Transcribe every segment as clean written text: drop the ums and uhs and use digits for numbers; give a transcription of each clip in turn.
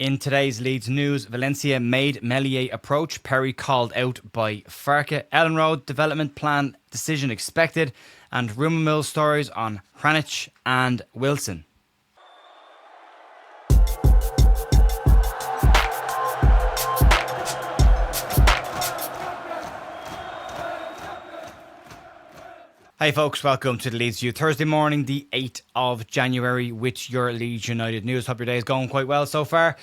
In today's Leeds news, Valencia made Meslier approach, Perri called out by Farke, Elland Road development plan decision expected, and rumour mill stories on Hranac and Wilson. Hey folks, welcome to the Leeds View. Thursday morning, the 8th of January, with your Leeds United news. Hope your day is going quite well so far.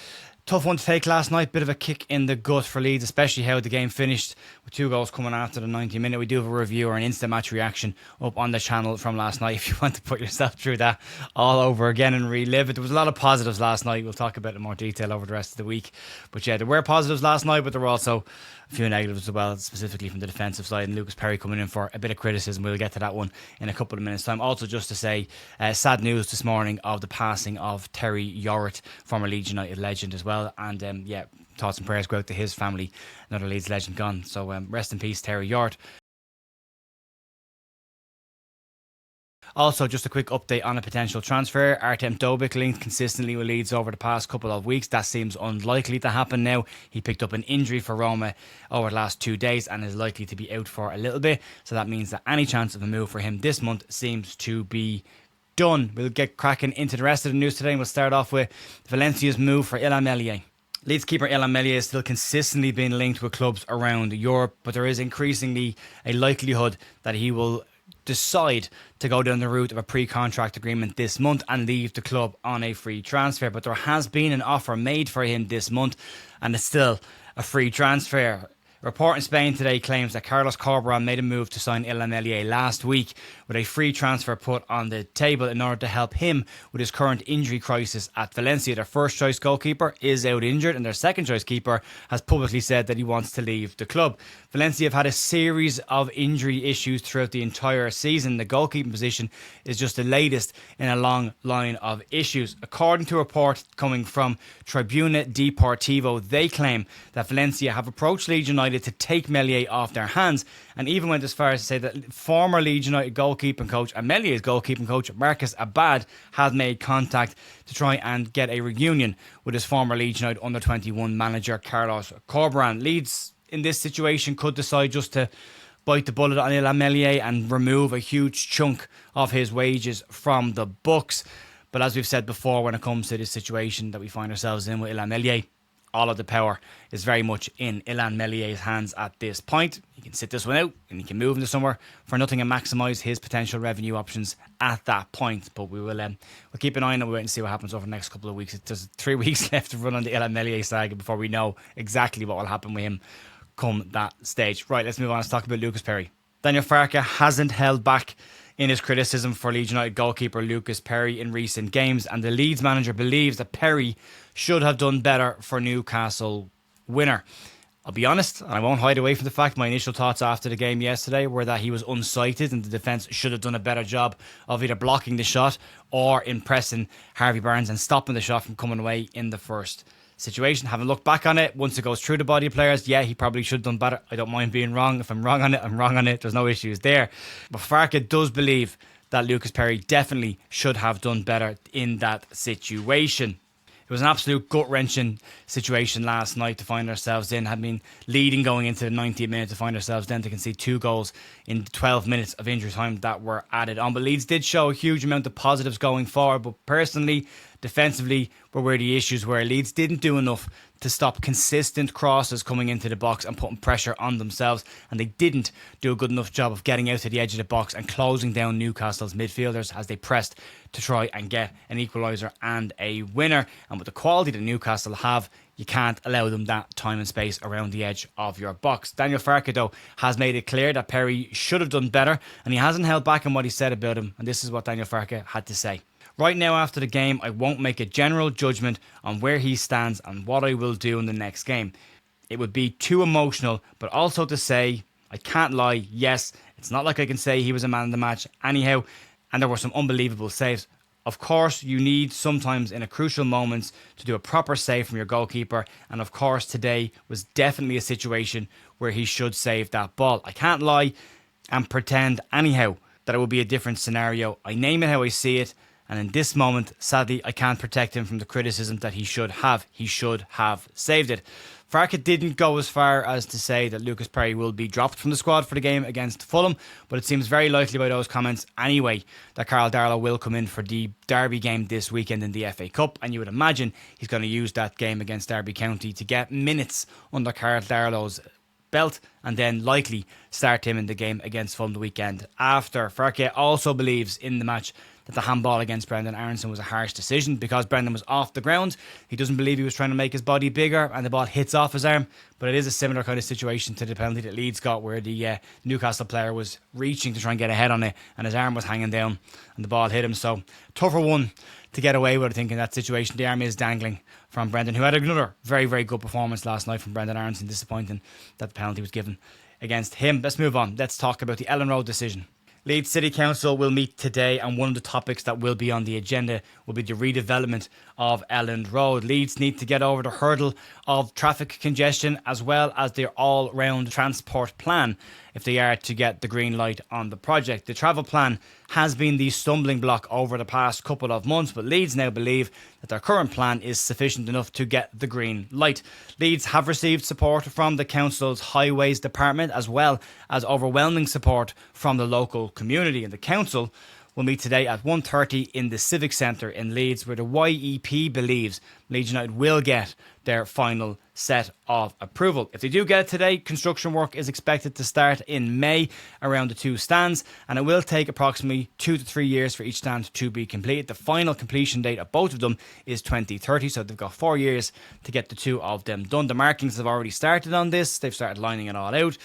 Tough one to take last night, bit of a kick in the gut for Leeds, especially how the game finished with 2 goals coming after the 90 minute. We do have a review or an instant match reaction up on the channel from last night if you want to put yourself through that all over again and relive it. There was a lot of positives last night. We'll talk about it in more detail over the rest of the week. But yeah, there were positives last night, but there were also a few negatives as well, specifically from the defensive side, and Lucas Perri coming in for a bit of criticism. We'll get to that one in a couple of minutes time. Also, just to say, sad news this morning of the passing of Terry Yorrett, former Leeds United legend as well, and thoughts and prayers go out to his family. Another Leeds legend gone, so rest in peace Terry Yorrett. Also, just a quick update on a potential transfer. Anthem linked consistently with Leeds over the past couple of weeks. That seems unlikely to happen now. He picked up an injury for Roma over the last 2 days and is likely to be out for a little bit. So that means that any chance of a move for him this month seems to be done. We'll get cracking into the rest of the news today, and we'll start off with Valencia's move for Meslier. Leeds keeper Elland Meslier is still consistently being linked with clubs around Europe, but there is increasingly a likelihood that he will decide to go down the route of a pre-contract agreement this month and leave the club on a free transfer. But there has been an offer made for him this month, and it's still a free transfer. A report in Spain today claims that Carlos Corberán made a move to sign Elland Meslier last week, with a free transfer put on the table in order to help him with his current injury crisis at Valencia. Their first choice goalkeeper is out injured, and their second choice keeper has publicly said that he wants to leave the club. Valencia have had a series of injury issues throughout the entire season. The goalkeeping position is just the latest in a long line of issues. According to a report coming from Tribuna Deportivo, they claim that Valencia have approached Leeds United to take Meslier off their hands, and even went as far as to say that former Leeds United goalkeeping coach and Meslier's goalkeeping coach Marcus Abad has made contact to try and get a reunion with his former Leeds United under-21 manager Carlos Corberán. Leeds in this situation could decide just to bite the bullet on Elland Meslier and remove a huge chunk of his wages from the books. But as we've said before, when it comes to this situation that we find ourselves in with Elland Meslier, all of the power is very much in Elland Meslier's hands at this point. He can sit this one out and he can move into somewhere for nothing and maximise his potential revenue options at that point. But we'll keep an eye on it. We'll wait and see what happens over the next couple of weeks. There's 3 weeks left to run on the Elland Meslier saga before we know exactly what will happen with him come that stage. Right, let's move on. Let's talk about Lucas Perri. Daniel Farke hasn't held back in his criticism for Leeds United goalkeeper Lucas Perri in recent games, and the Leeds manager believes that Perri should have done better for Newcastle winner. I'll be honest, and I won't hide away from the fact my initial thoughts after the game yesterday were that he was unsighted and the defence should have done a better job of either blocking the shot or impressing Harvey Barnes and stopping the shot from coming away in the first situation. Having looked back on it, once it goes through the body of players, yeah, he probably should have done better. I don't mind being wrong. If I'm wrong on it, I'm wrong on it. There's no issues there. But Farke does believe that Lucas Perri definitely should have done better in that situation. It was an absolute gut-wrenching situation last night to find ourselves in. Had been leading going into the 90th minute to find ourselves then to concede 2 goals in 12 minutes of injury time that were added on. But Leeds did show a huge amount of positives going forward. But personally, defensively, were where the issues were. Leeds didn't do enough to stop consistent crosses coming into the box and putting pressure on themselves, and they didn't do a good enough job of getting out to the edge of the box and closing down Newcastle's midfielders as they pressed to try and get an equaliser and a winner. And with the quality that Newcastle have, you can't allow them that time and space around the edge of your box. Daniel Farke, though, has made it clear that Perri should have done better, and he hasn't held back on what he said about him, and this is what Daniel Farke had to say. Right now, after the game, I won't make a general judgment on where he stands and what I will do in the next game. It would be too emotional, but also to say, I can't lie, yes, it's not like I can say he was a man of the match anyhow, and there were some unbelievable saves. Of course, you need sometimes in a crucial moments to do a proper save from your goalkeeper, and of course today was definitely a situation where he should save that ball. I can't lie and pretend anyhow that it would be a different scenario. I name it how I see it, And in this moment, sadly, I can't protect him from the criticism that he should have. He should have saved it. Farke didn't go as far as to say that Lucas Perri will be dropped from the squad for the game against Fulham, but it seems very likely by those comments anyway that Karl Darlow will come in for the Derby game this weekend in the FA Cup, and you would imagine he's going to use that game against Derby County to get minutes under Karl Darlow's belt and then likely start him in the game against Fulham the weekend after. Farke also believes in the match that the handball against Brendan Aronson was a harsh decision because Brendan was off the ground. He doesn't believe he was trying to make his body bigger and the ball hits off his arm, but it is a similar kind of situation to the penalty that Leeds got where the Newcastle player was reaching to try and get ahead on it and his arm was hanging down and the ball hit him. So tougher one to get away with, I think, in that situation. The arm is dangling from Brendan, who had another very, very good performance last night from Brendan Aronson. Disappointing that the penalty was given against him. Let's move on. Let's talk about the Elland Road decision. Leeds City Council will meet today, and one of the topics that will be on the agenda will be the redevelopment of Elland Road. Leeds need to get over the hurdle of traffic congestion as well as their all-round transport plan if they are to get the green light on the project. The travel plan has been the stumbling block over the past couple of months, but Leeds now believe that their current plan is sufficient enough to get the green light. Leeds have received support from the council's highways department as well as overwhelming support from the local community, and the council will meet today at 1:30 in the Civic Centre in Leeds, where the YEP believes Leeds United will get their final set of approval. If they do get it today, construction work is expected to start in May around the two stands, and it will take approximately 2 to 3 years for each stand to be completed. The final completion date of both of them is 2030, so they've got 4 years to get the two of them done. The markings have already started on this. They've started lining it all out,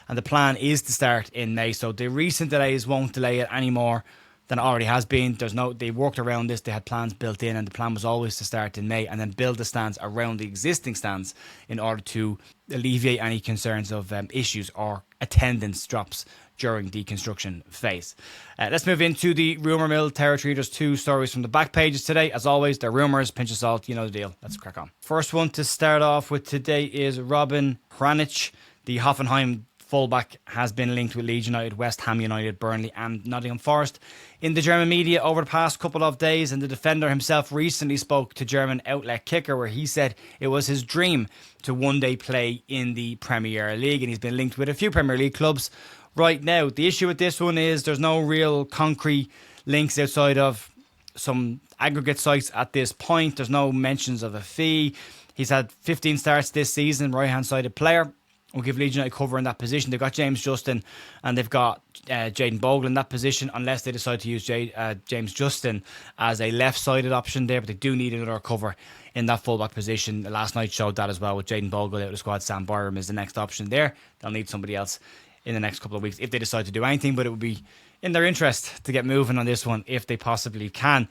and the plan is to start in May, so the recent delays won't delay it anymore than it already has been. They worked around this. They had plans built in, and the plan was always to start in May and then build the stands around the existing stands in order to alleviate any concerns of issues or attendance drops during the construction phase. Let's move into the rumour mill territory. There's two stories from the back pages today. As always, they're rumours, pinch of salt, you know the deal. Let's crack on. First one to start off with today is Robin Hranac, the Hoffenheim fullback, has been linked with Leeds United, West Ham United, Burnley and Nottingham Forest in the German media over the past couple of days, and the defender himself recently spoke to German outlet Kicker, where he said it was his dream to one day play in the Premier League, and he's been linked with a few Premier League clubs right now. The issue with this one is there's no real concrete links outside of some aggregate sites at this point. There's no mentions of a fee. He's had 15 starts this season, right-hand sided player. We'll give Leeds United cover in that position. They've got James Justin and they've got Jayden Bogle in that position, unless they decide to use James Justin as a left-sided option there. But they do need another cover in that fullback position. Last night showed that as well with Jayden Bogle out of the squad. Sam Byram is the next option there. They'll need somebody else in the next couple of weeks if they decide to do anything, but it would be in their interest to get moving on this one if they possibly can.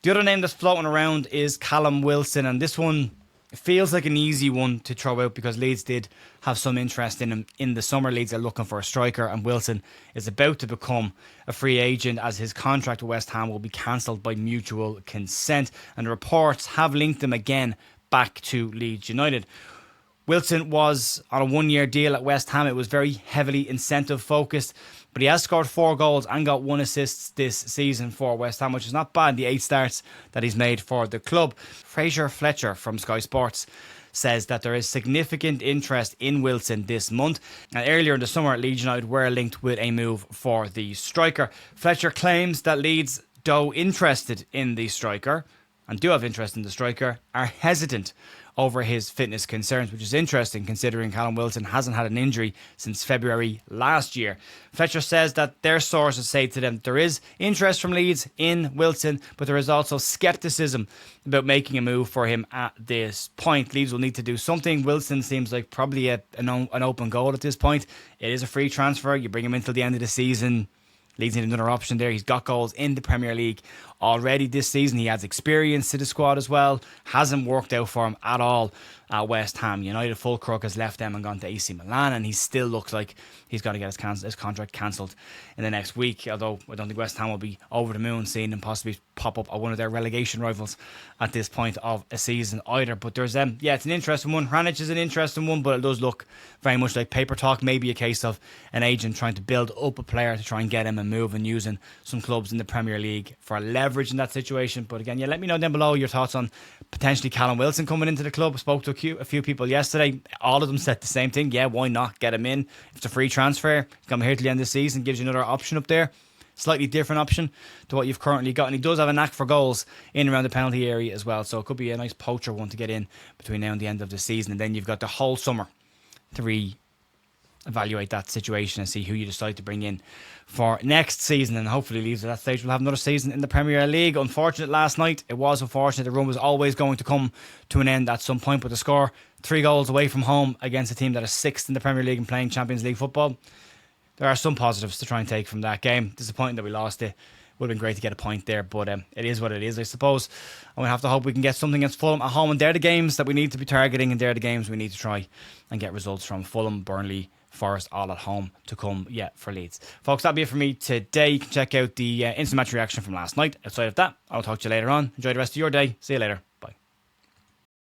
The other name that's floating around is Callum Wilson, and this one feels like an easy one to throw out because Leeds did have some interest in him in the summer. Leeds are looking for a striker, and Wilson is about to become a free agent as his contract with West Ham will be cancelled by mutual consent, and reports have linked him again back to Leeds United. Wilson was on a 1-year deal at West Ham. It was very heavily incentive focused, but he has scored 4 goals and got 1 assist this season for West Ham, which is not bad, the 8 starts that he's made for the club. Fraser Fletcher from Sky Sports says that there is significant interest in Wilson this month. And earlier in the summer, Leeds United were linked with a move for the striker. Fletcher claims that Leeds, though interested in the striker, and do have interest in the striker, are hesitant over his fitness concerns, which is interesting considering Callum Wilson hasn't had an injury since February last year. Fletcher says that their sources say to them there is interest from Leeds in Wilson, but there is also scepticism about making a move for him at this point. Leeds will need to do something. Wilson seems like probably an open goal at this point. It is a free transfer. You bring him until the end of the season. Leeds need another option there. He's got goals in the Premier League already this season. He adds experience to the squad as well. Hasn't worked out for him at all at West Ham United. Fulcrook has left them and gone to AC Milan, and he still looks like he's got to get his contract cancelled in the next week, although I don't think West Ham will be over the moon seeing him possibly pop up at one of their relegation rivals at this point of a season either. But there's it's an interesting one. Hranac is an interesting one, but it does look very much like paper talk. Maybe a case of an agent trying to build up a player to try and get him and move and using some clubs in the Premier League for leverage in that situation. But again, let me know down below your thoughts on potentially Callum Wilson coming into the club. I spoke to a few people yesterday. All of them said the same thing. Yeah, why not get him in? If it's a free transfer, come here till the end of the season, gives you another option up there. Slightly different option to what you've currently got. And he does have a knack for goals in and around the penalty area as well. So it could be a nice poacher one to get in between now and the end of the season. And then you've got the whole summer to evaluate that situation and see who you decide to bring in for next season, and hopefully Leeds at that stage will have another season in the Premier League. Unfortunate last night. It was unfortunate. The run was always going to come to an end at some point, but the score 3 goals away from home against a team that is 6th in the Premier League and playing Champions League football. There are some positives to try and take from that game. Disappointing that we lost it. Would have been great to get a point there, but it is what it is, I suppose. And we have to hope we can get something against Fulham at home, and they're the games that we need to be targeting, and they're the games we need to try and get results from. Fulham, Burnley, Forest, all at home to come for Leeds. Folks, that'll be it for me today. You can check out the instant match reaction from last night. Outside of that, I'll talk to you later on. Enjoy the rest of your day. See you later.